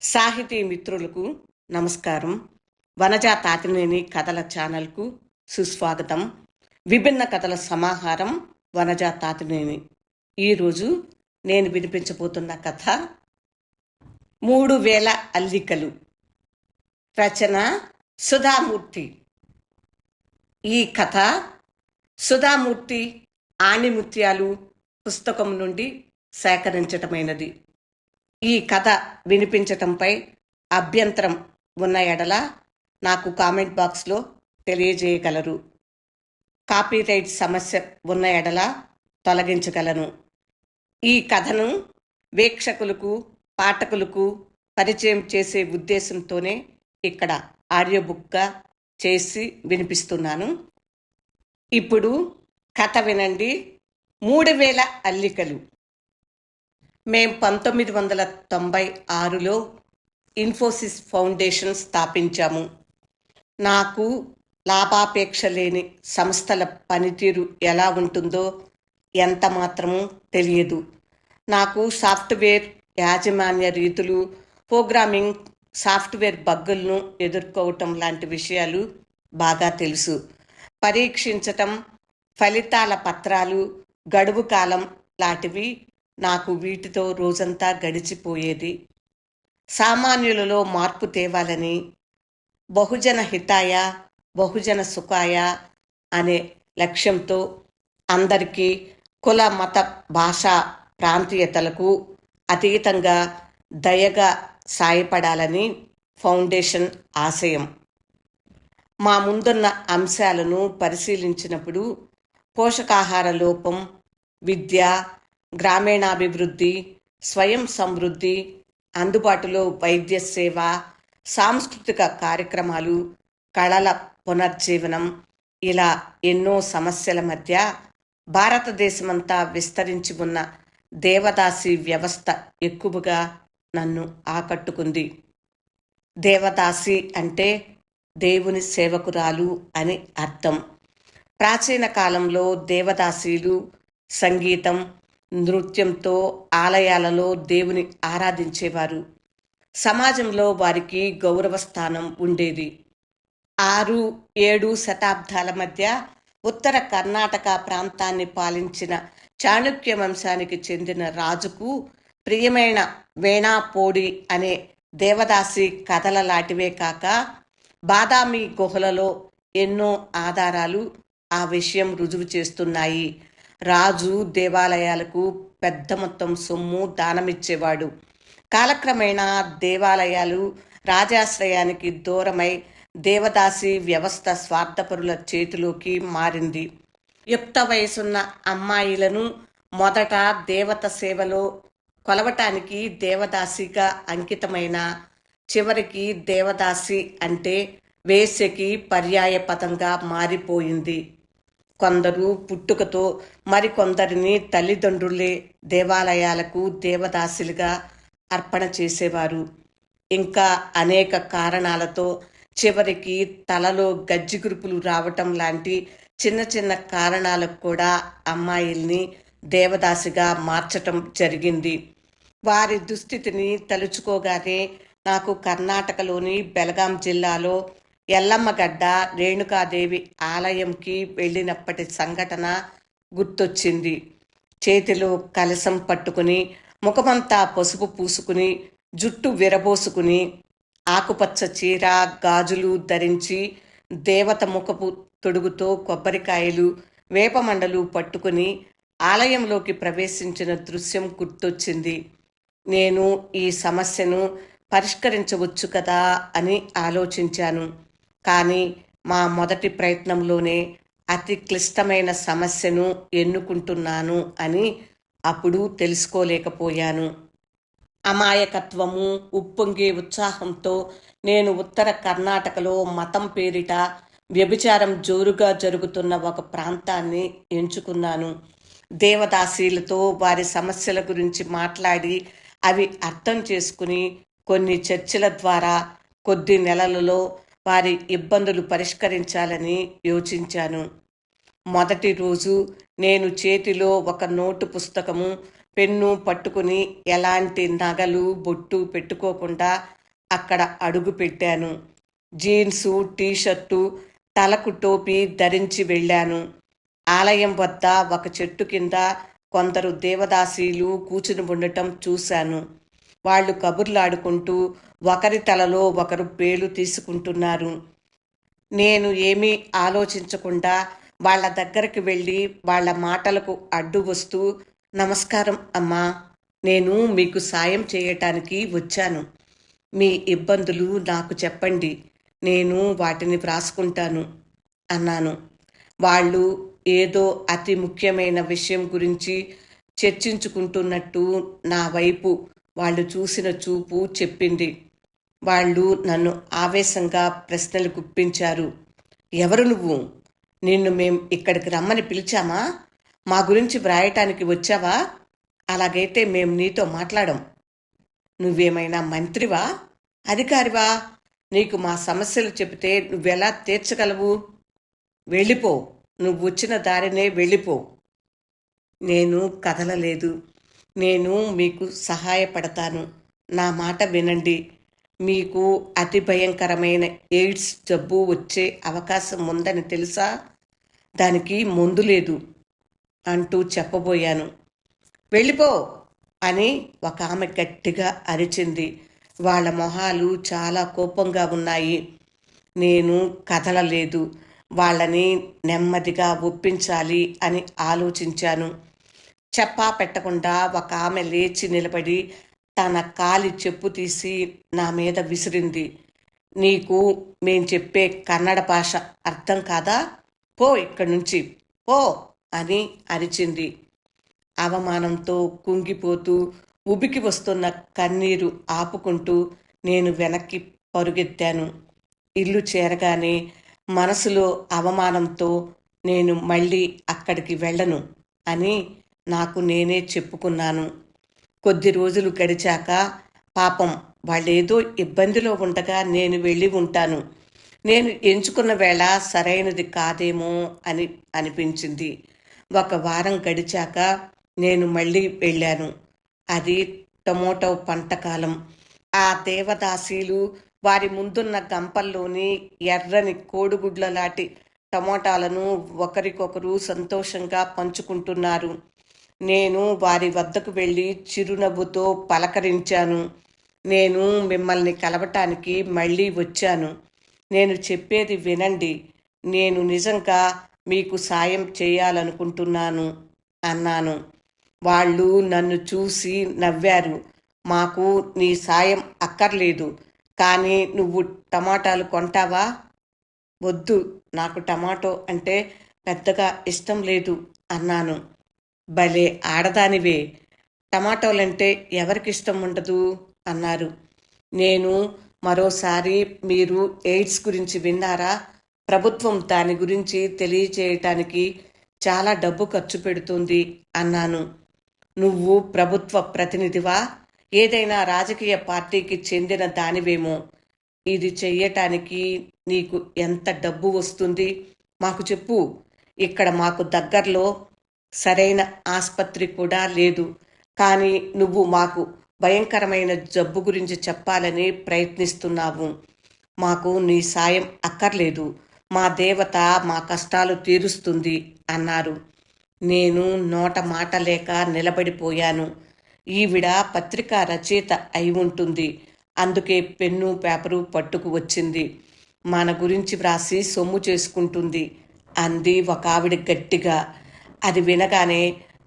సాహితీ మిత్రులకు నమస్కారం. వనజా తాతినేని కథల ఛానల్కు సుస్వాగతం. విభిన్న కథల సమాహారం వనజా తాతినేని. ఈరోజు నేను వినిపించబోతున్న కథ 3000 అల్లికలు. రచన సుధామూర్తి. ఈ కథ సుధామూర్తి ఆణిముత్యాలు పుస్తకం నుండి సేకరించటమైనది. ఈ కథ వినిపించటంపై అభ్యంతరం ఉన్న ఎడల నాకు కామెంట్ బాక్స్లో తెలియజేయగలరు. కాపీరైట్ సమస్య ఉన్న ఎడల తొలగించగలను. ఈ కథను వీక్షకులకు, పాఠకులకు పరిచయం చేసే ఉద్దేశంతోనే ఇక్కడ ఆడియో బుక్గా చేసి వినిపిస్తున్నాను. ఇప్పుడు కథ వినండి. 3000 అల్లికలు. మేం 1996లో ఇన్ఫోసిస్ ఫౌండేషన్ స్థాపించాము. నాకు లాభాపేక్ష లేని సంస్థల పనితీరు ఎలా ఉంటుందో ఎంత మాత్రమూ తెలియదు. నాకు సాఫ్ట్వేర్ యాజమాన్య రీతులు, ప్రోగ్రామింగ్, సాఫ్ట్వేర్ బగ్గులను ఎదుర్కోవటం లాంటి విషయాలు బాగా తెలుసు. పరీక్షించటం, ఫలితాల పత్రాలు, గడువు కాలం లాంటివి నాకు వీటితో రోజంతా గడిచిపోయేది. సామాన్యులలో మార్పు తేవాలని, బహుజన హితాయ బహుజన సుఖాయ అనే లక్ష్యంతో అందరికీ కుల, మత, భాషా ప్రాంతీయతలకు అతీతంగా దయగా సాయపడాలని ఫౌండేషన్ ఆశయం. మా ముందున్న అంశాలను పరిశీలించినప్పుడు పోషకాహార లోపం, విద్య, గ్రామీణాభివృద్ధి, స్వయం సమృద్ధి, అందుబాటులో వైద్య సేవ, సాంస్కృతిక కార్యక్రమాలు, కళల పునర్జీవనం, ఇలా ఎన్నో సమస్యల మధ్య భారతదేశమంతా విస్తరించి ఉన్న దేవదాసి వ్యవస్థ ఎక్కువగా నన్ను ఆకట్టుకుంది. దేవదాసి అంటే దేవుని సేవకురాలు అని అర్థం. ప్రాచీన కాలంలో దేవదాసీలు సంగీతం, నృత్యంతో ఆలయాలలో దేవుని ఆరాధించేవారు. సమాజంలో వారికి గౌరవ స్థానం ఉండేది. 6-7 శతాబ్దాల మధ్య ఉత్తర కర్ణాటక ప్రాంతాన్ని పాలించిన చాణుక్య వంశానికి చెందిన రాజుకు ప్రియమైన వేణాపోడి అనే దేవదాసి కథల లాంటివే కాక బాదామి గుహలలో ఎన్నో ఆధారాలు ఆ విషయం రుజువు చేస్తున్నాయి. రాజు దేవాలయాలకు పెద్ద మొత్తం సొమ్ము దానమిచ్చేవాడు. కాలక్రమేణా దేవాలయాలు రాజాశ్రయానికి దూరమై దేవదాసి వ్యవస్థ స్వార్థపరుల చేతిలోకి మారింది. యుక్త వయసున్న అమ్మాయిలను మొదట దేవత సేవలో కొలవటానికి దేవదాసిగా అంకితమైన, చివరికి దేవదాసి అంటే వేశ్యకి పర్యాయ పదంగా మారిపోయింది. కొందరు పుట్టుకతో, మరికొందరిని తల్లిదండ్రులే దేవాలయాలకు దేవదాసులుగా అర్పణ చేసేవారు. ఇంకా అనేక కారణాలతో చివరికి తలలో గజ్జిగురుపులు రావటం లాంటి చిన్న చిన్న కారణాలకు కూడా అమ్మాయిల్ని దేవదాసిగా మార్చటం జరిగింది. వారి దుస్థితిని తలుచుకోగానే నాకు కర్ణాటకలోని బెళగాం జిల్లాలో ఎల్లమ్మగడ్డ రేణుకాదేవి ఆలయంకి వెళ్ళినప్పటి సంఘటన గుర్తొచ్చింది. చేతిలో కలశం పట్టుకుని, ముఖమంతా పసుపు పూసుకుని, జుట్టు విరబోసుకుని, ఆకుపచ్చ చీర, గాజులు ధరించి, దేవత ముఖపు తొడుగుతో కొబ్బరికాయలు, వేపమండలు పట్టుకుని ఆలయంలోకి ప్రవేశించిన దృశ్యం గుర్తొచ్చింది. నేను ఈ సమస్యను పరిష్కరించవచ్చు కదా అని ఆలోచించాను. కానీ మా మొదటి ప్రయత్నంలోనే అతి క్లిష్టమైన సమస్యను ఎన్నుకుంటున్నాను అని అప్పుడు తెలుసుకోలేకపోయాను. అమాయకత్వము, ఉప్పొంగే ఉత్సాహంతో నేను ఉత్తర కర్ణాటకలో మతం పేరిట వ్యభిచారం జోరుగా జరుగుతున్న ఒక ప్రాంతాన్ని ఎంచుకున్నాను. దేవదాసీలతో వారి సమస్యల గురించి మాట్లాడి అవి అర్థం చేసుకుని కొన్ని చర్చల ద్వారా కొద్ది నెలలలో వారి ఇబ్బందులు పరిష్కరించాలని యోచించాను. మొదటి రోజు నేను చేతిలో ఒక నోటు పుస్తకము పెన్ను పట్టుకుని ఎలాంటి నగలు బొట్టు పెట్టుకోకుండా అక్కడ అడుగు పెట్టాను. జీన్సు టీషర్టు తలకు టోపీ ధరించి వెళ్ళాను. ఆలయం వద్ద ఒక చెట్టు కింద కొందరు దేవదాసీలు కూర్చుని ఉండటం చూశాను. వాళ్ళు కబుర్లాడుకుంటూ ఒకరి తలలో ఒకరు పేలు తీసుకుంటున్నారు. నేను ఏమీ ఆలోచించకుండా వాళ్ళ దగ్గరికి వెళ్ళి వాళ్ళ మాటలకు అడ్డు వస్తూ, నమస్కారం అమ్మా, నేను మీకు సాయం చేయటానికి వచ్చాను. మీ ఇబ్బందులు నాకు చెప్పండి, నేను వాటిని వ్రాసుకుంటాను అన్నాను. వాళ్ళు ఏదో అతి ముఖ్యమైన విషయం గురించి చర్చించుకుంటున్నట్టు నా వైపు వాళ్ళు చూసిన చూపు చెప్పింది. వాళ్ళు నన్ను ఆవేశంగా ప్రశ్నలు గుప్పించారు. ఎవరు నువ్వు? నిన్ను మేం ఇక్కడికి రమ్మని పిలిచామా? మా గురించి వ్రాయటానికి వచ్చావా? అలాగైతే మేం నీతో మాట్లాడం. నువ్వేమైనా మంత్రివా, అధికారివా? నీకు మా సమస్యలు చెబితే నువ్వెలా తీర్చగలవు? వెళ్ళిపో, నువ్వు వచ్చిన దారినే వెళ్ళిపో. నేను కదలలేదు. నేను మీకు సహాయపడతాను, నా మాట వినండి. మీకు అతి భయంకరమైన ఎయిడ్స్ జబ్బు వచ్చే అవకాశం ఉందని తెలుసా? దానికి మందు లేదు అంటూ చెప్పబోయాను. వెళ్ళిపో అని ఒక ఆమె గట్టిగా అరిచింది. వాళ్ళ మొహాలు చాలా కోపంగా ఉన్నాయి. నేను కదలలేదు. వాళ్ళని నెమ్మదిగా ఒప్పించాలి అని ఆలోచించాను. చెప్పా పెట్టకుండా ఒక ఆమె లేచి నిలబడి తన కాలి చెప్పు తీసి నా మీద విసిరింది. నీకు మేం చెప్పే కన్నడ భాష అర్థం కాదా? పో ఇక్కడి నుంచి, పో అని అరిచింది. అవమానంతో కుంగిపోతూ ఉబికి వస్తున్న కన్నీరు ఆపుకుంటూ నేను వెనక్కి పరుగెత్తాను. ఇల్లు చేరగానే మనసులో అవమానంతో నేను మళ్ళీ అక్కడికి వెళ్ళను అని నాకు నేనే చెప్పుకున్నాను. కొద్ది రోజులు గడిచాక పాపం వాళ్ళేదో ఇబ్బందిలో ఉండగా నేను వెళ్ళి ఉంటాను. నేను ఎంచుకున్న వేళ సరైనది కాదేమో అని అనిపించింది. ఒక వారం గడిచాక నేను మళ్ళీ వెళ్ళాను. అది టమోటో పంట కాలం. ఆ దేవదాసీలు వారి ముందున్న గంపల్లోని ఎర్రని కోడిగుడ్ల లాంటి టమోటాలను ఒకరికొకరు సంతోషంగా పంచుకుంటున్నారు. నేను వారి వద్దకు వెళ్ళి చిరునవ్వుతో పలకరించాను. నేను మిమ్మల్ని కలవటానికి మళ్ళీ వచ్చాను. నేను చెప్పేది వినండి. నేను నిజంగా మీకు సాయం చేయాలనుకుంటున్నాను అన్నాను. వాళ్ళు నన్ను చూసి నవ్వారు. మాకు నీ సాయం అక్కర్లేదు, కానీ నువ్వు టమాటాలు కొంటావా? వద్దు, నాకు టమాటో అంటే పెద్దగా ఇష్టం లేదు అన్నాను. భలే ఆడదానివే, టమాటోలంటే ఎవరికి ఇష్టం ఉండదు అన్నారు. నేను మరోసారి, మీరు ఎయిడ్స్ గురించి విన్నారా? ప్రభుత్వం దాని గురించి తెలియచేయటానికి చాలా డబ్బు ఖర్చు పెడుతుంది అన్నాను. నువ్వు ప్రభుత్వ ప్రతినిధివా? ఏదైనా రాజకీయ పార్టీకి చెందిన దానివేమో. ఇది చెయ్యటానికి నీకు ఎంత డబ్బు వస్తుంది మాకు చెప్పు. ఇక్కడ మాకు దగ్గరలో సరైన ఆసుపత్రి కూడా లేదు. కానీ నువ్వు మాకు భయంకరమైన జబ్బు గురించి చెప్పాలని ప్రయత్నిస్తున్నావు. మాకు నీ సాయం అక్కర్లేదు. మా దేవత మా కష్టాలు తీరుస్తుంది అన్నారు. నేను నోట మాట లేక నిలబడిపోయాను. ఈవిడ పత్రికా రచయిత అయి ఉంటుంది, అందుకే పెన్ను పేపరు పట్టుకు వచ్చింది. మన గురించి వ్రాసి సొమ్ము చేసుకుంటుంది అంది ఒక ఆవిడ గట్టిగా. అది వినగానే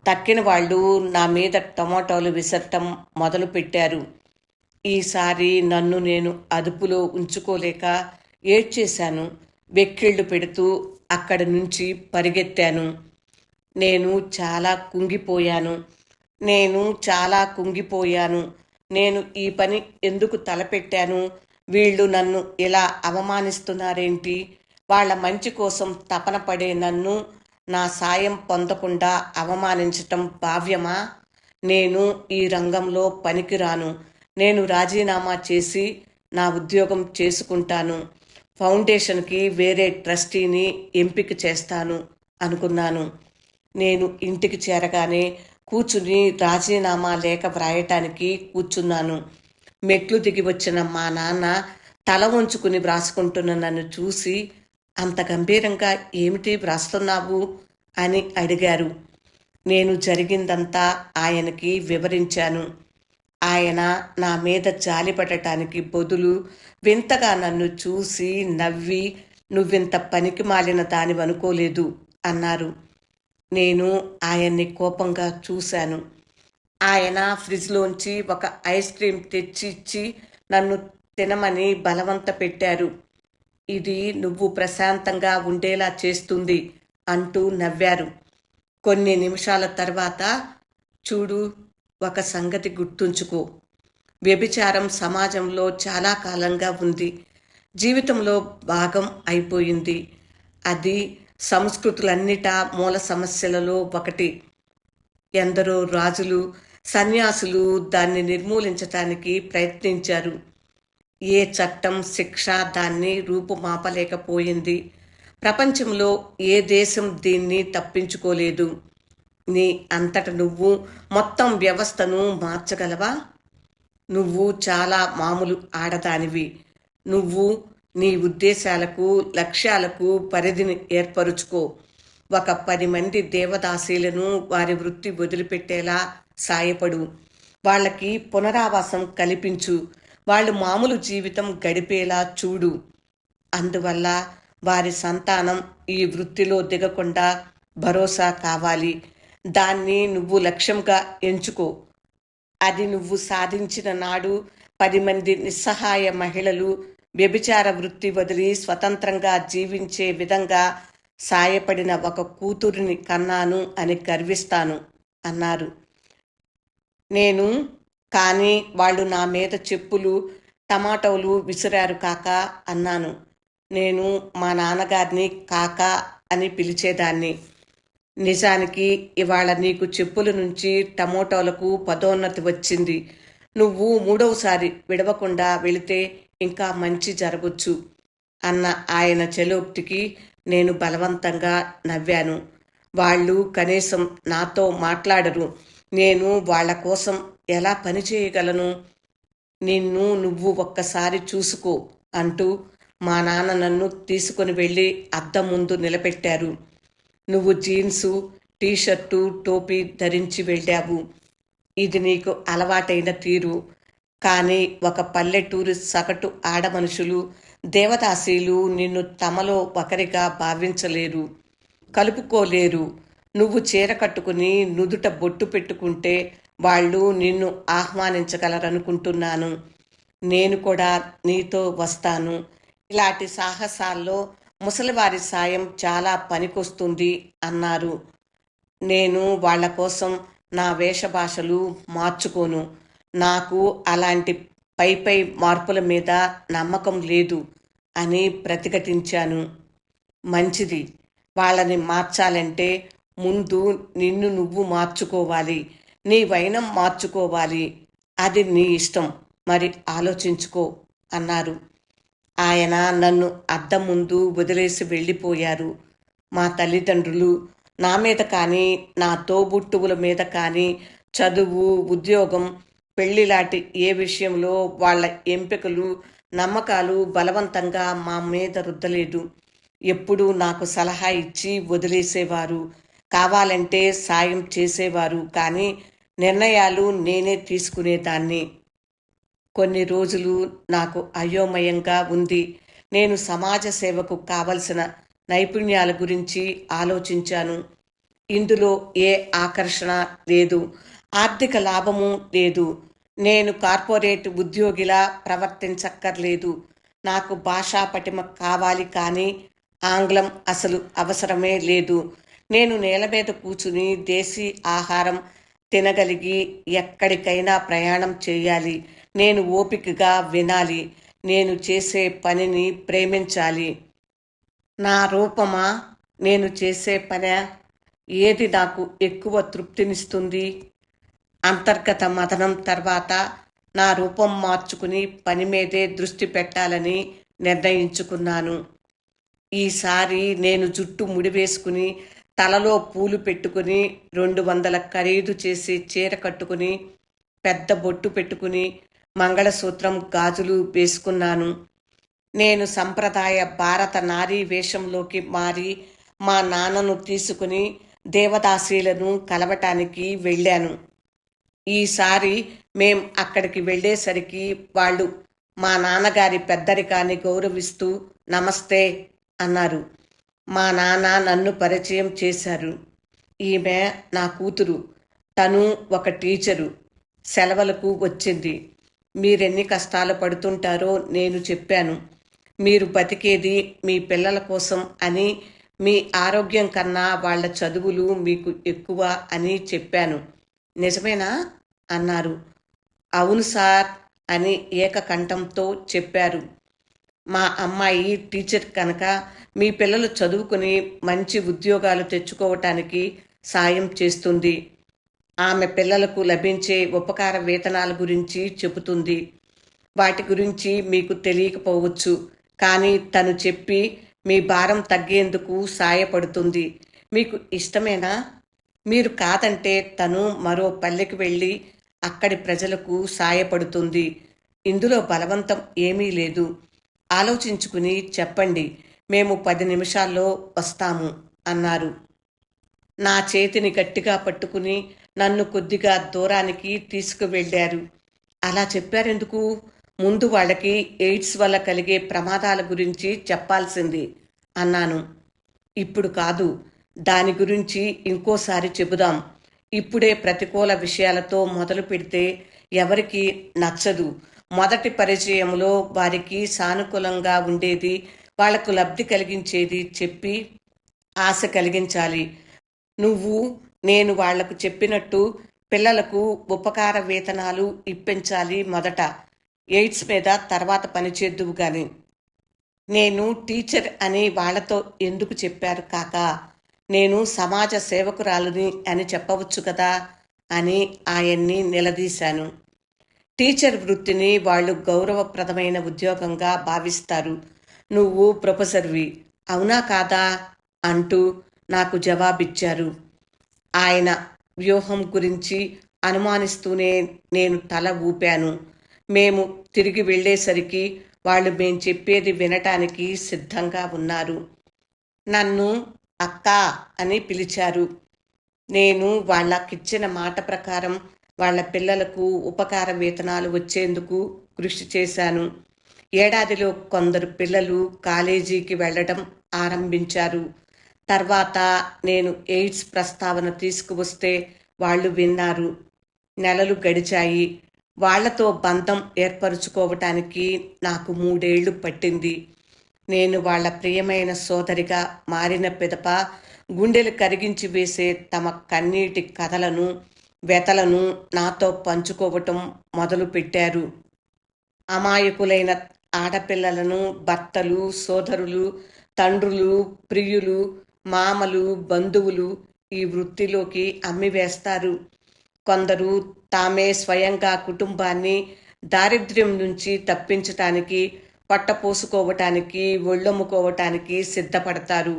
తక్కిన వాళ్ళు నా మీద టమాటోలు విసరటం మొదలుపెట్టారు. ఈసారి నన్ను నేను అదుపులో ఉంచుకోలేక ఏడ్చేశాను. వెక్కిళ్ళు పెడుతూ అక్కడి నుంచి పరిగెత్తాను. నేను చాలా కుంగిపోయాను. నేను ఈ పని ఎందుకు తలపెట్టాను? వీళ్ళు నన్ను ఇలా అవమానిస్తున్నారేంటి? వాళ్ళ మంచి కోసం తపన పడే నన్ను నా సాయం పొందకుండా అవమానించటం భావ్యమా? నేను ఈ రంగంలో పనికిరాను. నేను రాజీనామా చేసి నా ఉద్యోగం చేసుకుంటాను. ఫౌండేషన్కి వేరే ట్రస్టీని ఎంపిక చేస్తాను అనుకున్నాను. నేను ఇంటికి చేరగానే కూర్చుని రాజీనామా లేఖ వ్రాయటానికి కూర్చున్నాను. మెట్లు దిగి వచ్చిన మా నాన్న తల వంచుకుని వ్రాసుకుంటున్న నన్ను చూసి, అంత గంభీరంగా ఏమిటి వ్రాస్తున్నావు అని అడిగారు. నేను జరిగిందంతా ఆయనకి వివరించాను. ఆయన నా మీద జాలిపడటానికి బదులు వింతగా నన్ను చూసి నవ్వి, నువ్వింత పనికిమాలిన దానివనుకోలేదు అన్నారు. నేను ఆయన్ని కోపంగా చూశాను. ఆయన ఫ్రిడ్జ్లోంచి ఒక ఐస్ క్రీం తెచ్చి ఇచ్చి నన్ను తినమని బలవంత పెట్టారు. ఇది నువ్వు ప్రశాంతంగా ఉండేలా చేస్తుంది అంటూ నవ్వారు. కొన్ని నిమిషాల తర్వాత, చూడు, ఒక సంగతి గుర్తుంచుకో. వ్యభిచారం సమాజంలో చాలా కాలంగా ఉంది. జీవితంలో భాగం అయిపోయింది. అది సంస్కృతులన్నిటా మూల సమస్యలలో ఒకటి. ఎందరో రాజులు, సన్యాసులు దాన్ని నిర్మూలించటానికి ప్రయత్నించారు. ఏ చట్టం, శిక్ష దాన్ని రూపుమాపలేకపోయింది. ప్రపంచంలో ఏ దేశం దీన్ని తప్పించుకోలేదు. నీ అంతట నువ్వు మొత్తం వ్యవస్థను మార్చగలవా? నువ్వు చాలా మామూలు ఆడదానివి. నువ్వు నీ ఉద్దేశాలకు, లక్ష్యాలకు పరిధిని ఏర్పరుచుకో. ఒక 10 మంది దేవదాసీలను వారి వృత్తి వదిలిపెట్టేలా సాయపడు. వాళ్ళకి పునరావాసం కల్పించు. వాళ్ళు మామూలు జీవితం గడిపేలా చూడు. అందువల్ల వారి సంతానం ఈ వృత్తిలో దిగకుండా భరోసా కావాలి. దాన్ని నువ్వు లక్ష్యంగా ఎంచుకో. అది నువ్వు సాధించిన నాడు 10 మంది నిస్సహాయ మహిళలు వ్యభిచార వృత్తి వదిలి స్వతంత్రంగా జీవించే విధంగా సాయపడిన ఒక కూతురిని కన్నాను అని గర్విస్తాను అన్నారు. నేను కానీ వాళ్ళు నా మీద చెప్పులు, టమాటోలు విసిరారు కాకా అన్నాను. నేను మా నాన్నగారిని కాకా అని పిలిచేదాన్ని. నిజానికి ఇవాళ నీకు చెప్పుల నుంచి టమోటాలకు పదోన్నతి వచ్చింది. నువ్వు 3వసారి విడవకుండా వెళితే ఇంకా మంచి జరగొచ్చు అన్న ఆయన చెలోక్తికి నేను బలవంతంగా నవ్వాను. వాళ్ళు కనీసం నాతో మాట్లాడరు. నేను వాళ్ళ కోసం ఎలా పనిచేయగలను? నిన్ను నువ్వు ఒక్కసారి చూసుకో అంటూ మా నాన్న నన్ను తీసుకుని వెళ్ళి అద్దం ముందు నిలబెట్టారు. నువ్వు జీన్సు, టీషర్టు, టోపీ ధరించి వెళ్ళావు. ఇది నీకు అలవాటైన తీరు. కానీ ఒక పల్లెటూరి సగటు ఆడమనుషులు, దేవదాసీలు నిన్ను తమలో ఒకరిగా భావించలేరు, కలుపుకోలేరు. నువ్వు చీర కట్టుకుని నుదుట బొట్టు పెట్టుకుంటే వాళ్ళు నిన్ను ఆహ్వానించగలరనుకుంటున్నాను. నేను కూడా నీతో వస్తాను. ఇలాంటి సాహసాల్లో ముసలివారి సాయం చాలా పనికొస్తుంది అన్నారు. నేను వాళ్ళ కోసం నా వేషభాషలు మార్చుకోను. నాకు అలాంటి పై మార్పుల మీద నమ్మకం లేదు అని ప్రతిఘటించాను. మంచిది. వాళ్ళని మార్చాలంటే ముందు నిన్ను నువ్వు మార్చుకోవాలి. నీ వైనం మార్చుకోవాలి. అది నీ ఇష్టం. మరి ఆలోచించుకో అన్నారు. ఆయన నన్ను అద్దం ముందు వదిలేసి వెళ్ళిపోయారు. మా తల్లిదండ్రులు నా మీద కానీ, నా తోబుట్టువుల మీద కానీ చదువు, ఉద్యోగం, పెళ్లిలాంటి ఏ విషయంలో వాళ్ళ ఎంపికలు, నమ్మకాలు బలవంతంగా మా మీద రుద్దలేదు. ఎప్పుడూ నాకు సలహా ఇచ్చి వదిలేసేవారు. కావాలంటే సాయం చేసేవారు. కానీ నిర్ణయాలు నేనే తీసుకునేదాన్ని. కొన్ని రోజులు నాకు అయోమయంగా ఉంది. నేను సమాజ సేవకు కావలసిన నైపుణ్యాల గురించి ఆలోచించాను. ఇందులో ఏ ఆకర్షణ లేదు, ఆర్థిక లాభము లేదు. నేను కార్పొరేట్ ఉద్యోగిలా ప్రవర్తించక్కర్లేదు. నాకు భాషా పటిమ కావాలి, కానీ ఆంగ్లం అసలు అవసరమే లేదు. నేను నేల మీద కూర్చుని దేశీ ఆహారం తినగలిగి ఎక్కడికైనా ప్రయాణం చేయాలి. నేను ఓపికగా వినాలి. నేను చేసే పనిని ప్రేమించాలి. నా రూపమా, నేను చేసే పనా, ఏది నాకు ఎక్కువ తృప్తినిస్తుంది? అంతర్గత మథనం తర్వాత నా రూపం మార్చుకుని పని మీదే దృష్టి పెట్టాలని నిర్ణయించుకున్నాను. ఈసారి నేను జుట్టు ముడివేసుకుని తలలో పూలు పెట్టుకుని 200 ఖరీదు చేసి చీర కట్టుకుని పెద్ద బొట్టు పెట్టుకుని మంగళసూత్రం గాజులు వేసుకున్నాను. నేను సంప్రదాయ భారత నారీ వేషంలోకి మారి మా నాన్నను తీసుకుని దేవదాసీలను కలవటానికి వెళ్ళాను. ఈసారి మేం అక్కడికి వెళ్ళేసరికి వాళ్ళు మా నాన్నగారి పెద్దరికాన్ని గౌరవిస్తూ నమస్తే అన్నారు. మా నాన్న నన్ను పరిచయం చేశారు. ఈమె నా కూతురు. తను ఒక టీచరు. సెలవులకు వచ్చింది. మీరెన్ని కష్టాలు పడుతుంటారో నేను చెప్పాను. మీరు బతికేది మీ పిల్లల కోసం అని, మీ ఆరోగ్యం కన్నా వాళ్ళ చదువులు మీకు ఎక్కువ అని చెప్పాను. నిజమేనా అన్నారు. అవును సార్ అని ఏకకంఠంతో చెప్పారు. మా అమ్మాయి టీచర్ కనుక మీ పిల్లలు చదువుకుని మంచి ఉద్యోగాలు తెచ్చుకోవటానికి సాయం చేస్తుంది. ఆమె పిల్లలకు లభించే ఉపకార వేతనాల గురించి చెబుతుంది. వాటి గురించి మీకు తెలియకపోవచ్చు, కానీ తను చెప్పి మీ భారం తగ్గేందుకు సాయపడుతుంది. మీకు ఇష్టమేనా? మీరు కాదంటే తను మరో పల్లెకి వెళ్ళి అక్కడి ప్రజలకు సాయపడుతుంది. ఇందులో బలవంతం ఏమీ లేదు. ఆలోచించుకుని చెప్పండి. మేము 10 నిమిషాల్లో వస్తాము అన్నారు. నా చేతిని గట్టిగా పట్టుకుని నన్ను కొద్దిగా దూరానికి తీసుకువెళ్ళారు. అలా చెప్పారెందుకు? ముందు వాళ్ళకి ఎయిడ్స్ వల్ల కలిగే ప్రమాదాల గురించి చెప్పాల్సింది అన్నాను. ఇప్పుడు కాదు, దాని గురించి ఇంకోసారి చెబుదాం. ఇప్పుడే ప్రతికూల విషయాలతో మొదలు పెడితే ఎవరికి నచ్చదు. మొదటి పరిచయంలో వారికి సానుకూలంగా ఉండేది, వాళ్లకు లబ్ధి కలిగించేది చెప్పి ఆశ కలిగించాలి. నువ్వు నేను వాళ్లకు చెప్పినట్టు పిల్లలకు ఉపకార వేతనాలు ఇప్పించాలి. మొదట ఎయిడ్స్ మీద తర్వాత పనిచేద్దువు గాని. నేను టీచర్ అని వాళ్లతో ఎందుకు చెప్పారు కాకా? నేను సమాజ సేవకురాలుని అని చెప్పవచ్చు కదా అని ఆయన్ని నిలదీశాను. టీచర్ వృత్తిని వాళ్ళు గౌరవప్రదమైన ఉద్యోగంగా భావిస్తారు. నువ్వు ప్రొఫెసర్వి, అవునా కాదా అంటూ నాకు జవాబిచ్చారు. ఆయన వ్యూహం గురించి అనుమానిస్తూనే నేను తల ఊపాను. మేము తిరిగి వెళ్ళేసరికి వాళ్ళు మేం చెప్పేది వినటానికి సిద్ధంగా ఉన్నారు. నన్ను అక్కా అని పిలిచారు. నేను వాళ్ళకిచ్చిన మాట ప్రకారం వాళ్ళ పిల్లలకు ఉపకార వేతనాలు వచ్చేందుకు కృషి చేశాను. ఏడాదిలో కొందరు పిల్లలు కాలేజీకి వెళ్ళడం ఆరంభించారు. తర్వాత నేను ఎయిడ్స్ ప్రస్తావన తీసుకువస్తే వాళ్ళు విన్నారు. నెలలు గడిచాయి. వాళ్లతో బంధం ఏర్పరుచుకోవటానికి నాకు 3 ఏళ్లు పట్టింది. నేను వాళ్ళ ప్రియమైన సోదరిగా మారిన పిదప గుండెలు కరిగించి వేసే తమ కన్నీటి కథలను, వ్యతలను నాతో పంచుకోవటం మొదలుపెట్టారు. అమాయకులైన ఆడపిల్లలను భర్తలు, సోదరులు, తండ్రులు, ప్రియులు, మామలు, బంధువులు ఈ వృత్తిలోకి అమ్మివేస్తారు. కొందరు తామే స్వయంగా కుటుంబాన్ని దారిద్ర్యం నుంచి తప్పించటానికి, పొట్టపోసుకోవటానికి, ఒళ్ళొమ్ముకోవటానికి సిద్ధపడతారు.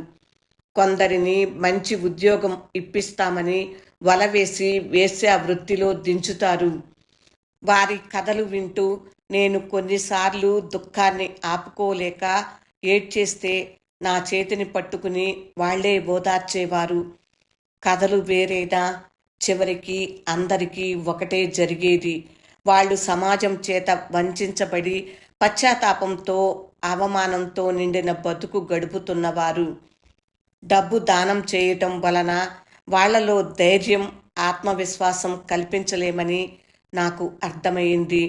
కొందరిని మంచి ఉద్యోగం ఇప్పిస్తామని వలవేసి వేశ్యా వృత్తిలో దించుతారు. వారి కథలు వింటూ నేను కొన్నిసార్లు దుఃఖాన్ని ఆపుకోలేక ఏడ్చేస్తే నా చేతిని పట్టుకుని వాళ్లే ఓదార్చేవారు. కథలు వేరేనా, చివరికి అందరికీ ఒకటే జరిగేది. వాళ్ళు సమాజం చేత వంచబడి పశ్చాత్తాపంతో, అవమానంతో నిండిన బతుకు గడుపుతున్నవారు. డబ్బు దానం చేయటం వలన వాళ్లలో ధైర్యం, ఆత్మవిశ్వాసం కల్పించలేమని నాకు అర్థమైంది.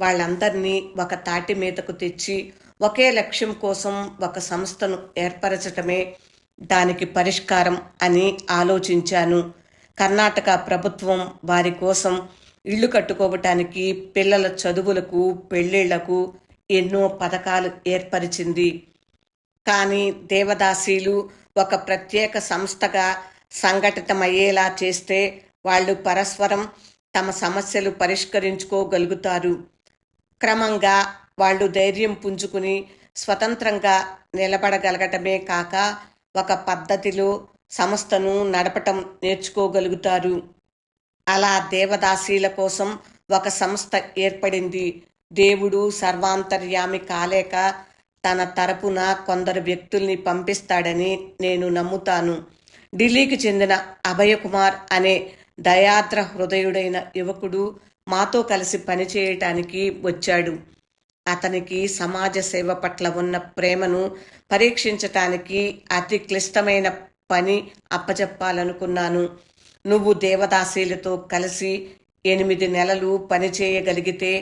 వాళ్ళందరినీ ఒక తాటి మీదకు తెచ్చి ఒకే లక్ష్యం కోసం ఒక సంస్థను ఏర్పరచటమే దానికి పరిష్కారం అని ఆలోచించాను. కర్ణాటక ప్రభుత్వం వారి కోసం ఇళ్లు కట్టుకోవటానికి, పిల్లల చదువులకు, పెళ్లిళ్లకు ఎన్నో పథకాలు ఏర్పరిచింది. కానీ దేవదాసీలు ఒక ప్రత్యేక సంస్థగా సంఘటితమయ్యేలా చేస్తే వాళ్ళు పరస్పరం తమ సమస్యలు పరిష్కరించుకోగలుగుతారు. క్రమంగా వాళ్ళు ధైర్యం పుంజుకుని స్వతంత్రంగా నిలబడగలగటమే కాక ఒక పద్ధతిలో సంస్థను నడపటం నేర్చుకోగలుగుతారు. అలా దేవదాసీల కోసం ఒక సంస్థ ఏర్పడింది. దేవుడు సర్వాంతర్యామి కాలేక తన తరపున కొందరు వ్యక్తుల్ని పంపిస్తాడని నేను నమ్ముతాను. ఢిల్లీకి చెందిన అభయకుమార్ అనే దయాద్ర హృదయుడైన యువకుడు మాతో కలిసి పనిచేయటానికి వచ్చాడు. అతనికి సమాజ సేవ పట్ల ఉన్న ప్రేమను పరీక్షించటానికి అతి క్లిష్టమైన పని అప్పచెప్పాలనుకున్నాను. నువ్వు దేవదాసీలతో కలిసి 8 నెలలు పనిచేయగలిగితే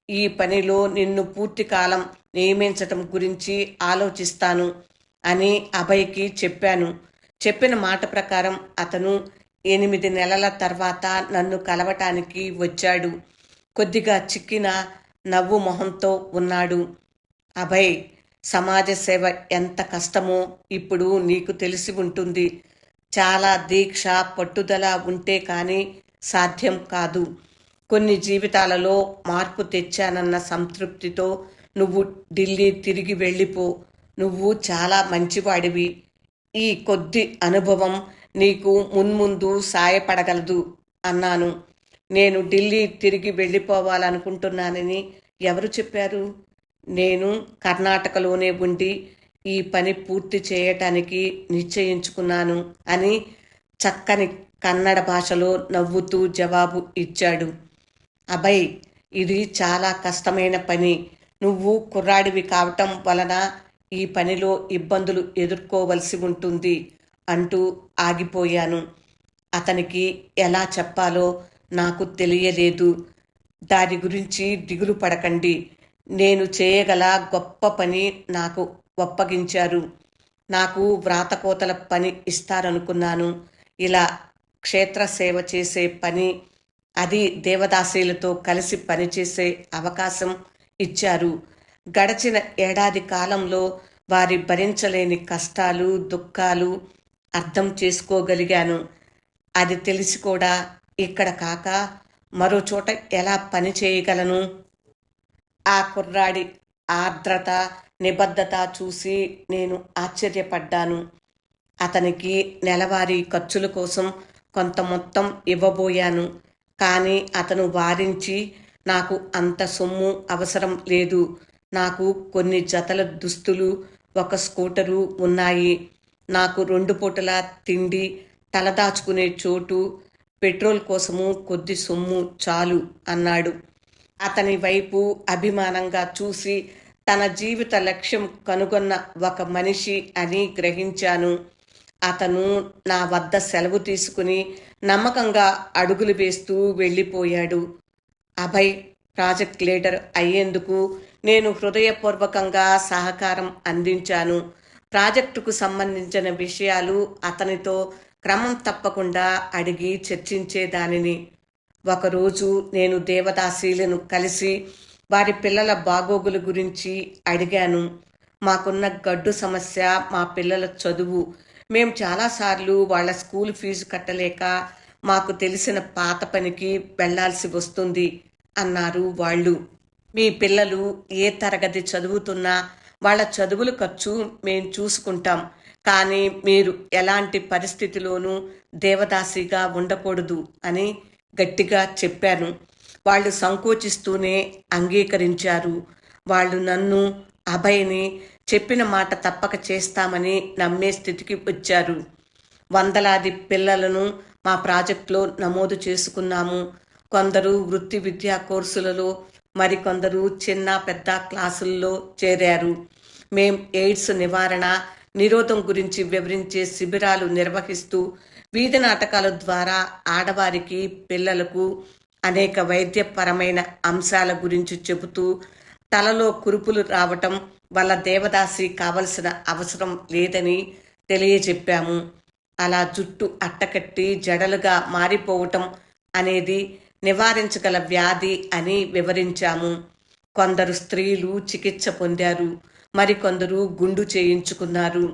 ఈ పనిలో నిన్ను పూర్తికాలం నియమించటం గురించి ఆలోచిస్తాను అని అభయ్కి చెప్పాను. చెప్పిన మాట ప్రకారం అతను 8 నెలల తర్వాత నన్ను కలవటానికి వచ్చాడు. కొద్దిగా చిక్కిన నవ్వు మొహంతో ఉన్నాడు. అభయ్, సమాజ సేవ ఎంత కష్టమో ఇప్పుడు నీకు తెలిసి ఉంటుంది. చాలా దీక్ష, పట్టుదల ఉంటే కానీ సాధ్యం కాదు. కొన్ని జీవితాలలో మార్పు తెచ్చానన్న సంతృప్తితో నువ్వు ఢిల్లీ తిరిగి వెళ్ళిపో. నువ్వు చాలా మంచివాడివి. ఈ కొద్ది అనుభవం నీకు మున్ముందు సాయపడగలదు అన్నాను. నేను ఢిల్లీ తిరిగి వెళ్ళిపోవాలనుకుంటున్నానని ఎవరు చెప్పారు? నేను కర్ణాటకలోనే ఉండి ఈ పని పూర్తి చేయటానికి నిశ్చయించుకున్నాను అని చక్కని కన్నడ భాషలో నవ్వుతూ జవాబు ఇచ్చాడు. అభయ్, ఇది చాలా కష్టమైన పని. నువ్వు కుర్రాడివి కావటం వలన ఈ పనిలో ఇబ్బందులు ఎదుర్కోవలసి ఉంటుంది అంటూ ఆగిపోయాను. అతనికి ఎలా చెప్పాలో నాకు తెలియలేదు. దాని గురించి దిగులు పడకండి. నేను చేయగల గొప్ప పని నాకు ఒప్పగించారు. నాకు వ్రాతకోతల పని ఇస్తారనుకున్నాను. ఇలా క్షేత్రసేవ చేసే పని, అది దేవదాసీలతో కలిసి పనిచేసే అవకాశం ఇచ్చారు. గడచిన ఏడాది కాలంలో వారి భరించలేని కష్టాలు, దుఃఖాలు అర్థం చేసుకోగలిగాను. అది తెలిసి కూడా ఇక్కడ కాక మరో చోట ఎలా పని చేయగలను? ఆ కుర్రాడి ఆర్ద్రత, నిబద్ధత చూసి నేను ఆశ్చర్యపడ్డాను. అతనికి నెలవారీ ఖర్చుల కోసం కొంత మొత్తం ఇవ్వబోయాను. కానీ అతను వారించి, నాకు అంత సొమ్ము అవసరం లేదు. నాకు కొన్ని జతల దుస్తులు, ఒక స్కూటరు ఉన్నాయి. నాకు 2 పూటల తిండి, తలదాచుకునే చోటు, పెట్రోల్ కోసము కొద్ది సొమ్ము చాలు అన్నాడు. అతని వైపు అభిమానంగా చూసి తన జీవిత లక్ష్యం కనుగొన్న ఒక మనిషి అని గ్రహించాను. అతను నా వద్ద సెలవు తీసుకుని నమ్మకంగా అడుగులు వేస్తూ వెళ్ళిపోయాడు. అభయ్ ప్రాజెక్ట్ లీడర్ అయ్యేందుకు నేను హృదయపూర్వకంగా సహకారం అందించాను. ప్రాజెక్టుకు సంబంధించిన విషయాలు అతనితో క్రమం తప్పకుండా అడిగి చర్చించేదానిని. ఒకరోజు నేను దేవదాసీలను కలిసి వారి పిల్లల బాగోగుల గురించి అడిగాను. మాకున్న గడ్డు సమస్య మా పిల్లల చదువు. మేము చాలాసార్లు వాళ్ళ స్కూల్ ఫీజు కట్టలేక మాకు తెలిసిన పాత పనికి వెళ్లాల్సి వస్తుంది అన్నారు వాళ్ళు. మీ పిల్లలు ఏ తరగతి చదువుతున్నా వాళ్ళ చదువుల ఖర్చు మేం చూసుకుంటాం. కానీ మీరు ఎలాంటి పరిస్థితిలోనూ దేవదాసిగా ఉండకూడదు అని గట్టిగా చెప్పాను. వాళ్ళు సంకోచిస్తూనే అంగీకరించారు. వాళ్ళు నన్ను, అభయ్ని చెప్పిన మాట తప్పక చేస్తామని నమ్మే స్థితికి వచ్చారు. వందలాది పిల్లలను మా ప్రాజెక్టులో నమోదు చేసుకున్నాము. కొందరు వృత్తి విద్యా కోర్సులలో, మరికొందరు చిన్న పెద్ద క్లాసుల్లో చేరారు. మేం ఎయిడ్స్ నివారణ, నిరోధం గురించి వివరించే శిబిరాలు నిర్వహిస్తూ వీధి నాటకాల ద్వారా ఆడవారికి, పిల్లలకు అనేక వైద్యపరమైన అంశాల గురించి చెబుతూ తలలో కురుపులు రావటం వల్ల దేవదాసి కావలసిన అవసరం లేదని తెలియజెప్పాము. అలా జుట్టు అట్టకట్టి జడలుగా మారిపోవటం అనేది నివారించగల వ్యాధి అని వివరించాము. కొందరు స్త్రీలు చికిత్స పొందారు. మరికొందరు గుండు చేయించుకున్నారు.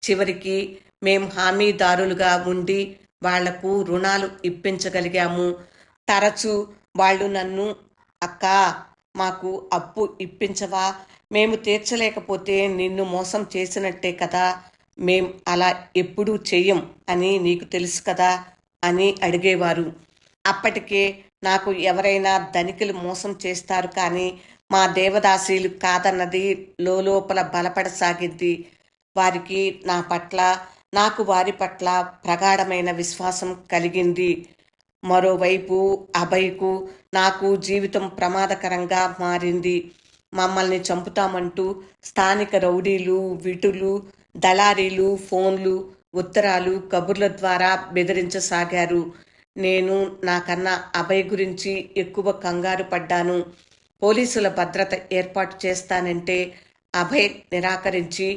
చివరికి మేం హామీదారులుగా ఉండి వాళ్లకు రుణాలు ఇప్పించగలిగాము. తరచూ వాళ్ళు నన్ను, అక్కా, మాకు అప్పు ఇప్పించవా? మేము తీర్చలేకపోతే నిన్ను మోసం చేసినట్టే కదా మేం అలా ఎప్పుడూ చెయ్యం అని నీకు తెలుసు కదా అని అడిగేవారు. అప్పటికే నాకు ఎవరైనా ధనికులు మోసం చేస్తారు కానీ మా దేవదాసీలు కాదన్నది లోలోపల బలపడసాగింది. వారికి నా పట్ల, నాకు వారి పట్ల ప్రగాఢమైన విశ్వాసం కలిగింది. మరోవైపు అభయ్‌కు, నాకు జీవితం ప్రమాదకరంగా మారింది. మమ్మల్ని చంపుతామంటూ స్థానిక రౌడీలు, విటులు, దళారీలు ఫోన్లు, ఉత్తరాలు, కబుర్ల ద్వారా బెదిరించసాగారు. నేను నాకన్నా అభయ్ గురించి ఎక్కువ కంగారు పడ్డాను. పోలీసుల భద్రత ఏర్పాటు చేస్తానంటే అభయ్ నిరాకరించి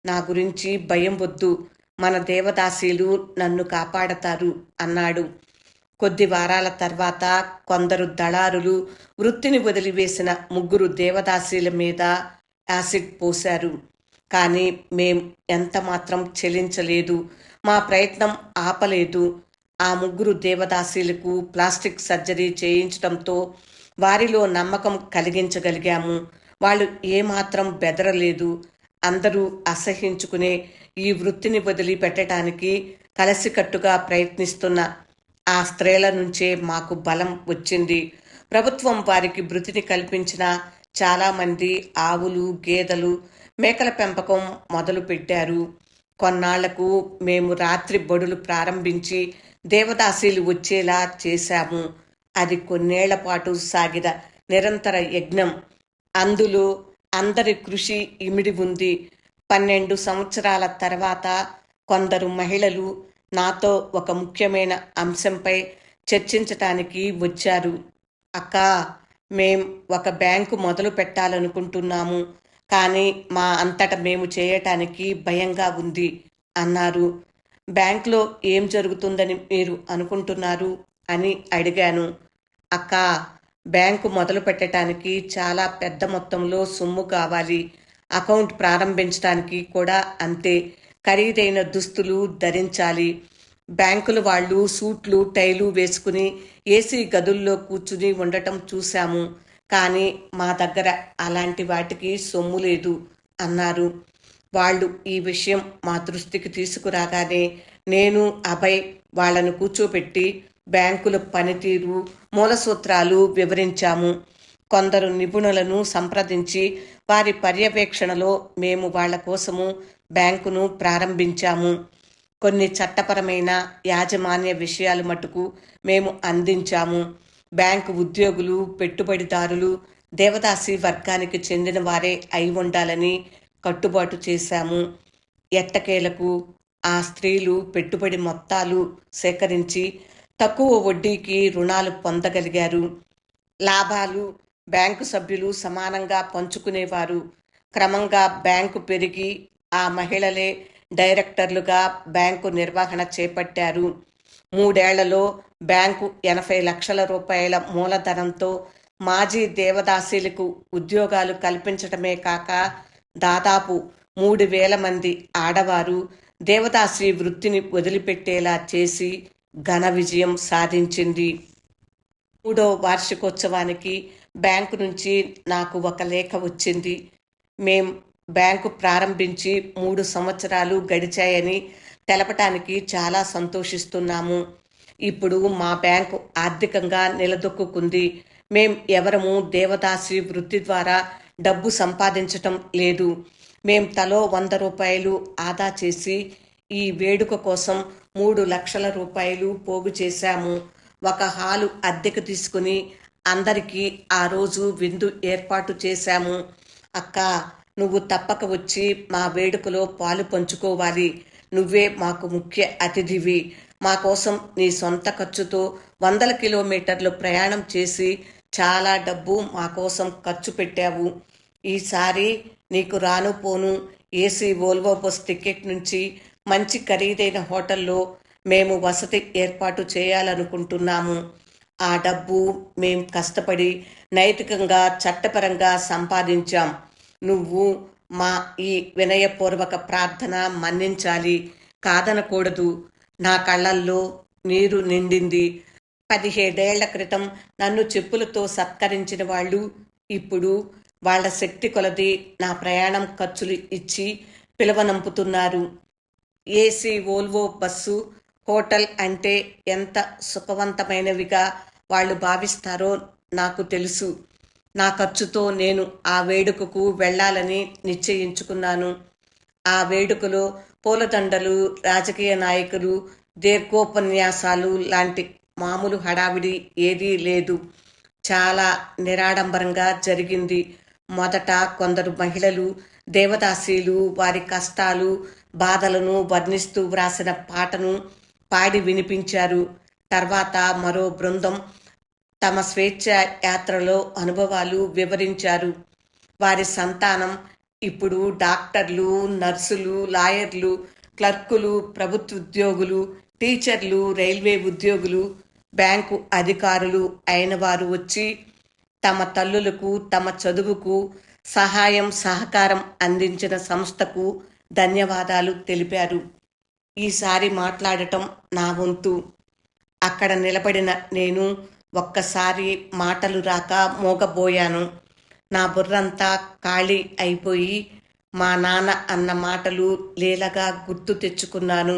నా గురించి భయం వద్దు, మన దేవదాసీలు నన్ను కాపాడతారు అన్నాడు. కొద్ది వారాల తర్వాత కొందరు దళారులు వృత్తిని వదిలివేసిన 3 దేవదాసీల మీద యాసిడ్ పోశారు. కానీ మేం ఎంతమాత్రం చెలించలేదు. మా ప్రయత్నం ఆపలేదు. ఆ 3 దేవదాసీలకు ప్లాస్టిక్ సర్జరీ చేయించడంతో వారిలో నమ్మకం కలిగించగలిగాము. వాళ్ళు ఏమాత్రం బెదరలేదు. అందరూ అసహ్యించుకునే ఈ వృత్తిని వదిలిపెట్టడానికి కలిసికట్టుగా ప్రయత్నిస్తున్న ఆ స్త్రీల నుంచే మాకు బలం వచ్చింది. ప్రభుత్వం వారికి వృత్తిని కల్పించిన చాలామంది ఆవులు, గేదెలు, మేకల పెంపకం మొదలుపెట్టారు. కొన్నాళ్లకు మేము రాత్రి బడులు ప్రారంభించి దేవదాసీలు వచ్చేలా చేశాము. అది కొన్నేళ్ల పాటు సాగిన నిరంతర యజ్ఞం. అందులో అందరి కృషి ఇమిడి ఉంది. 12 సంవత్సరాల తర్వాత కొందరు మహిళలు నాతో ఒక ముఖ్యమైన అంశంపై చర్చించటానికి వచ్చారు. అక్కా, మేం ఒక బ్యాంకు మొదలు పెట్టాలనుకుంటున్నాము. కానీ మా అంతట మేము చేయటానికి భయంగా ఉంది అన్నారు. బ్యాంకులో ఏం జరుగుతుందని మీరు అనుకుంటున్నారు అని అడిగాను. అక్కా, బ్యాంకు మొదలు పెట్టడానికి చాలా పెద్ద మొత్తంలో సొమ్ము కావాలి. అకౌంట్ ప్రారంభించడానికి కూడా అంతే. ఖరీదైన దుస్తులు ధరించాలి. బ్యాంకుల వాళ్ళు సూట్లు, టైలు వేసుకుని ఏసీ గదుల్లో కూర్చుని ఉండటం చూశాము. కానీ మా దగ్గర అలాంటి వాటికి సొమ్ము లేదు అన్నారు. వాళ్ళు ఈ విషయం మా దృష్టికి తీసుకురాగానే నేను, అభయ్ వాళ్ళను కూర్చోపెట్టి బ్యాంకుల పనితీరు, మూలసూత్రాలు వివరించాము. కొందరు నిపుణులను సంప్రదించి వారి పర్యవేక్షణలో మేము వాళ్ళ కోసము బ్యాంకును ప్రారంభించాము. కొన్ని చట్టపరమైన, యాజమాన్య విషయాలు మటుకు మేము అందించాము. బ్యాంకు ఉద్యోగులు, పెట్టుబడిదారులు దేవదాసి వర్గానికి చెందిన వారే అయి ఉండాలని కట్టుబాటు చేశాము. ఎట్టకేలకు ఆ స్త్రీలు పెట్టుబడి మొత్తాలు సేకరించి తక్కువ వడ్డీకి రుణాలు పొందగలిగారు. లాభాలు బ్యాంకు సభ్యులు సమానంగా పంచుకునేవారు. క్రమంగా బ్యాంకు పెరిగి ఆ మహిళలే డైరెక్టర్లుగా బ్యాంకు నిర్వహణ చేపట్టారు. 3 ఏళ్లలో బ్యాంకు 80 లక్షల రూపాయల మూలధనంతో మాజీ దేవదాసీలకు ఉద్యోగాలు కల్పించడమే కాక దాదాపు 3,000 మంది ఆడవారు దేవదాసి వృత్తిని వదిలిపెట్టేలా చేసి ఘన విజయం సాధించింది. 3వ వార్షికోత్సవానికి బ్యాంకు నుంచి నాకు ఒక లేఖ వచ్చింది. మేం బ్యాంకు ప్రారంభించి 3 సంవత్సరాలు గడిచాయని తెలపటానికి చాలా సంతోషిస్తున్నాము. ఇప్పుడు మా బ్యాంకు ఆర్థికంగా నిలదొక్కుంది. మేం ఎవరము దేవదాసి వృత్తి ద్వారా డబ్బు సంపాదించటం లేదు. మేం తలో 100 రూపాయలు ఆదా చేసి ఈ వేడుక కోసం 3 లక్షల రూపాయలు పోగు చేశాము. ఒక హాలు అద్దెకు తీసుకుని అందరికీ ఆ రోజు విందు ఏర్పాటు చేశాము. అక్కా, నువ్వు తప్పక వచ్చి మా వేడుకలో పాలు పంచుకోవాలి. నువ్వే మాకు ముఖ్య అతిథివి. మా కోసం నీ సొంత ఖర్చుతో 100 కిలోమీటర్లు ప్రయాణం చేసి చాలా డబ్బు మా కోసం ఖర్చు పెట్టావు. ఈసారి నీకు రాను పోను ఏసీ వోల్వో బస్ టికెట్ నుంచి మంచి ఖరీదైన హోటల్లో మేము వసతి ఏర్పాటు చేయాలనుకుంటున్నాము. ఆ డబ్బు మేం కష్టపడి నైతికంగా, చట్టపరంగా సంపాదించాం. నువ్వు మా ఈ వినయపూర్వక ప్రార్థన మన్నించాలి, కాదనకూడదు. నా కళ్ళల్లో నీరు నిండింది. 17 ఏళ్ల క్రితం నన్ను చెప్పులతో సత్కరించిన వాళ్ళు ఇప్పుడు వాళ్ళ శక్తి కొలది నా ప్రయాణం ఖర్చులు ఇచ్చి పిలవనంపుతున్నారు. ఏసీ వోల్వో బస్సు, హోటల్ అంటే ఎంత సుఖవంతమైనవిగా వాళ్ళు భావిస్తారో నాకు తెలుసు. నా ఖర్చుతో నేను ఆ వేడుకకు వెళ్ళాలని నిశ్చయించుకున్నాను. ఆ వేడుకలో పూలదండలు, రాజకీయ నాయకులు, దీర్ఘోపన్యాసాలు లాంటి మామూలు హడావిడి ఏదీ లేదు. చాలా నిరాడంబరంగా జరిగింది. మొదట కొందరు మహిళలు, దేవదాసీలు వారి కష్టాలు, బాధలను వర్ణిస్తూ వ్రాసిన పాటను పాడి వినిపించారు. తర్వాత మరో బృందం తమ స్వేచ్ఛ యాత్రలో అనుభవాలు వివరించారు. వారి సంతానం ఇప్పుడు డాక్టర్లు, నర్సులు, లాయర్లు, క్లర్కులు, ప్రభుత్వ ఉద్యోగులు, టీచర్లు, రైల్వే ఉద్యోగులు, బ్యాంకు అధికారులు అయిన వారు వచ్చి తమ తల్లులకు తమ చదువుకు సహాయం సహకారం అందించిన సంస్థకు ధన్యవాదాలు తెలిపారు. ఈసారి మాట్లాడటం నా వంతు. అక్కడ నిలబడిన నేను ఒక్కసారి మాటలు రాక మోగబోయాను. నా బుర్రంతా ఖాళీ అయిపోయి మా నాన్న అన్న మాటలు లీలగా గుర్తు తెచ్చుకున్నాను.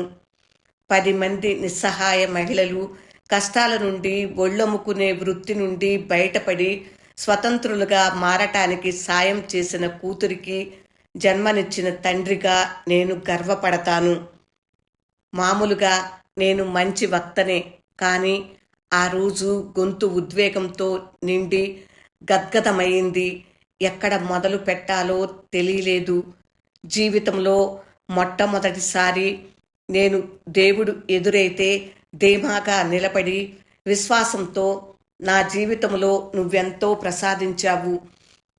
10 మంది నిస్సహాయ మహిళలు కష్టాల నుండి, ఒళ్ళొమ్ముకునే వృత్తి నుండి బయటపడి స్వతంత్రులుగా మారటానికి సాయం చేసిన కూతురికి జన్మనిచ్చిన తండ్రిగా నేను గర్వపడతాను. మామూలుగా నేను మంచి వక్తనే, కానీ ఆ రోజు గొంతు ఉద్వేగంతో నిండి గద్గదమైంది. ఎక్కడ మొదలు పెట్టాలో తెలియలేదు. జీవితంలో మొట్టమొదటిసారి నేను దేవుడు ఎదురైతే ధీమాగా నిలబడి విశ్వాసంతో నా జీవితంలో నువ్వెంతో ప్రసాదించావు,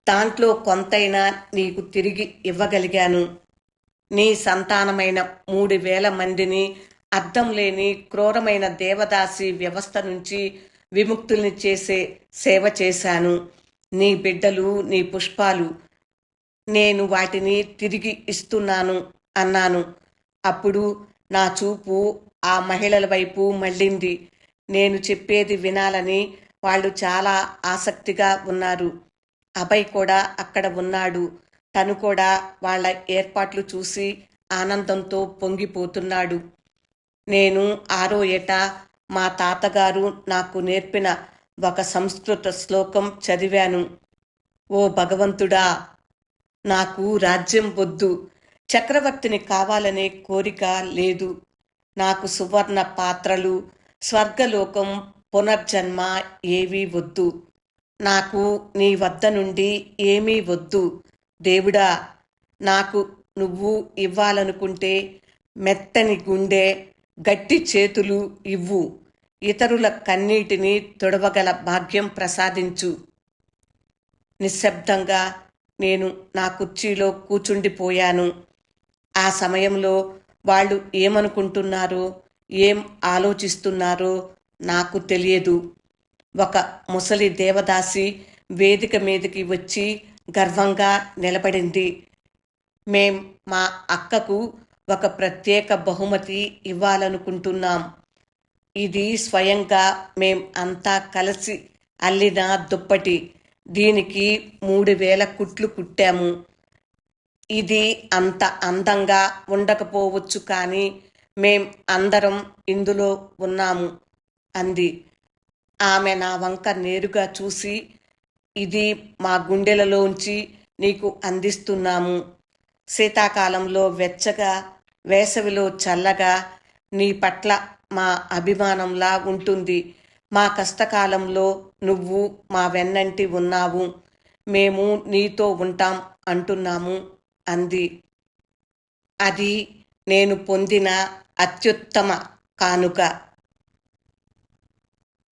దాంట్లో కొంతైనా నీకు తిరిగి ఇవ్వగలిగాను. నీ సంతానమైన 3,000 మందిని అర్థం లేని క్రూరమైన దేవదాసి వ్యవస్థ నుంచి విముక్తుల్ని చేసే సేవ చేశాను. నీ బిడ్డలు, నీ పుష్పాలు, నేను వాటిని తిరిగి ఇస్తున్నాను అన్నాను. అప్పుడు నా చూపు ఆ మహిళల వైపు మళ్ళింది. నేను చెప్పేది వినాలని వాళ్ళు చాలా ఆసక్తిగా ఉన్నారు. అభయ్ కూడా అక్కడ ఉన్నాడు. తను కూడా వాళ్ళ ఏర్పాట్లు చూసి ఆనందంతో పొంగిపోతున్నాడు. నేను 6వ ఏట మా తాతగారు నాకు నేర్పిన ఒక సంస్కృత శ్లోకం చదివాను. ఓ భగవంతుడా, నాకు రాజ్యం వద్దు, చక్రవర్తిని కావాలనే కోరిక లేదు. నాకు సువర్ణ పాత్రలు, స్వర్గలోకం, పునర్జన్మ ఏవీ వద్దు. నాకు నీ వద్ద నుండి ఏమీ వద్దు. దేవుడా, నాకు నువ్వు ఇవ్వాలనుకుంటే మెత్తని గుండె, గట్టి చేతులు ఇవ్వు. ఇతరుల కన్నీటిని తుడవగల భాగ్యం ప్రసాదించు. నిశ్శబ్దంగా నేను నా కుర్చీలో కూచుండిపోయాను. ఆ సమయంలో వాళ్ళు ఏమనుకుంటున్నారో, ఏం ఆలోచిస్తున్నారో నాకు తెలియదు. ఒక ముసలి దేవదాసి వేదిక మీదకి వచ్చి గర్వంగా నిలబడింది. మేం మా అక్కకు ఒక ప్రత్యేక బహుమతి ఇవ్వాలనుకుంటున్నాం. ఇది స్వయంగా మేం అంతా కలిసి అల్లిన దుప్పటి. దీనికి 3,000 కుట్లు కుట్టాము. ఇది అంత అందంగా ఉండకపోవచ్చు, కానీ మేం అందరం ఇందులో ఉన్నాము అంది. ఆమె నా వంక నేరుగా చూసి, ఇది మా గుండెలలోంచి నీకు అందిస్తున్నాము. శీతాకాలంలో వెచ్చగా, వేసవిలో చల్లగా, నీ పట్ల మా అభిమానంలా ఉంటుంది. మా కష్టకాలంలో నువ్వు మా వెన్నంటి ఉన్నావు. మేము నీతో ఉంటాం అంటున్నాము అంది. అది నేను పొందిన అత్యుత్తమ కానుక.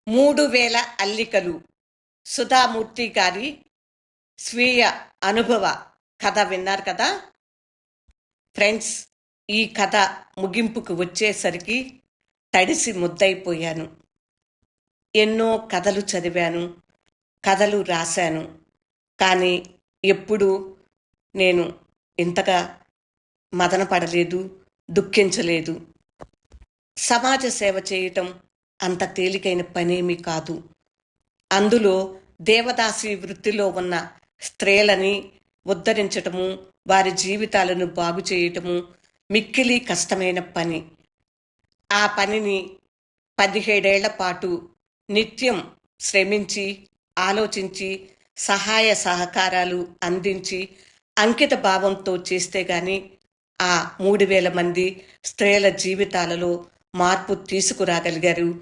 3,000 అల్లికలు. సుధామూర్తి గారి స్వీయ అనుభవ కథ విన్నారు కదా ఫ్రెండ్స్. ఈ కథ ముగింపుకు వచ్చేసరికి తడిసి ముద్దయిపోయాను. ఎన్నో కథలు చదివాను, కథలు రాశాను, కానీ ఎప్పుడూ నేను ఇంతగా మదనపడలేదు, దుఃఖించలేదు. సమాజ సేవ చేయటం అంత తేలికైన పనేమీ కాదు. అందులో దేవదాసి వృత్తిలో ఉన్న స్త్రీలని ఉద్ధరించటము, వారి జీవితాలను బాగు చేయటము, మిక్కిలి కష్టమైన పని. ఆ పనిని 17 ఏళ్ల పాటు నిత్యం శ్రమించి, ఆలోచించి, సహాయ సహకారాలు అందించి, అంకిత భావంతో చేస్తే గాని ఆ 3000 మంది స్త్రీల జీవితాలలో మార్పు తీసుకురాగలిగారు.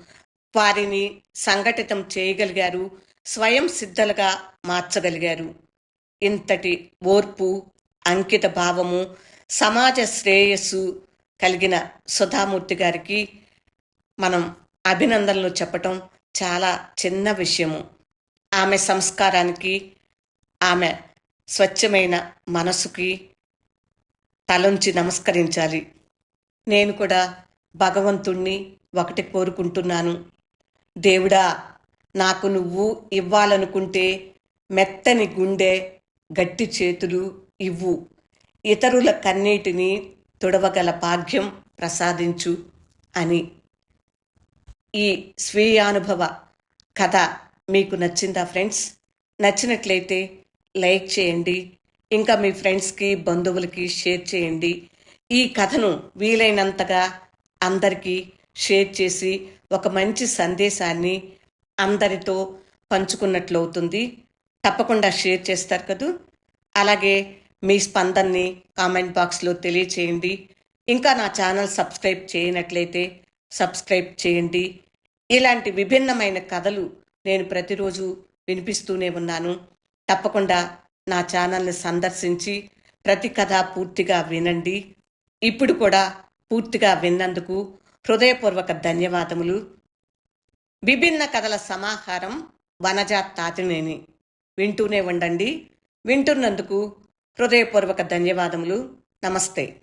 వారిని సంఘటితం చేయగలిగారు. స్వయం సిద్ధలుగా మార్చగలిగారు. ఇంతటి ఓర్పు, అంకిత భావము, సమాజ శ్రేయస్సు కలిగిన సుధామూర్తి గారికి మనం అభినందనలు చెప్పటం చాలా చిన్న విషయము. ఆమె సంస్కారానికి, ఆమె స్వచ్ఛమైన మనసుకి తలొంచి నమస్కరించాలి. నేను కూడా భగవంతుణ్ణి ఒకటి కోరుకుంటున్నాను. దేవుడా, నాకు నువ్వు ఇవ్వాలనుకుంటే మెత్తని గుండె, గట్టి చేతులు ఇవ్వు. ఇతరుల కన్నీటిని తుడవగల భాగ్యం ప్రసాదించు అని. ఈ స్వీయానుభవ కథ మీకు నచ్చిందా ఫ్రెండ్స్? నచ్చినట్లయితే లైక్ చేయండి. ఇంకా మీ ఫ్రెండ్స్కి, బంధువులకి షేర్ చేయండి. ఈ కథను వీలైనంతగా అందరికీ షేర్ చేసి ఒక మంచి సందేశాన్ని అందరితో పంచుకున్నట్లు అవుతుంది. తప్పకుండా షేర్ చేస్తారు కదూ. అలాగే మీ స్పందనని కామెంట్ బాక్స్లో తెలియచేయండి. ఇంకా నా ఛానల్ సబ్స్క్రైబ్ చేయనట్లయితే సబ్స్క్రైబ్ చేయండి. ఇలాంటి విభిన్నమైన కథలు నేను ప్రతిరోజు వినిపిస్తూనే ఉన్నాను. తప్పకుండా నా ఛానల్ని సందర్శించి ప్రతి కథ పూర్తిగా వినండి. ఇప్పుడు కూడా పూర్తిగా విన్నందుకు హృదయపూర్వక ధన్యవాదములు. విభిన్న కథల సమాహారం వనజ తాతినేని. వింటూనే ఉండండి. వింటున్నందుకు హృదయపూర్వక ధన్యవాదములు. నమస్తే.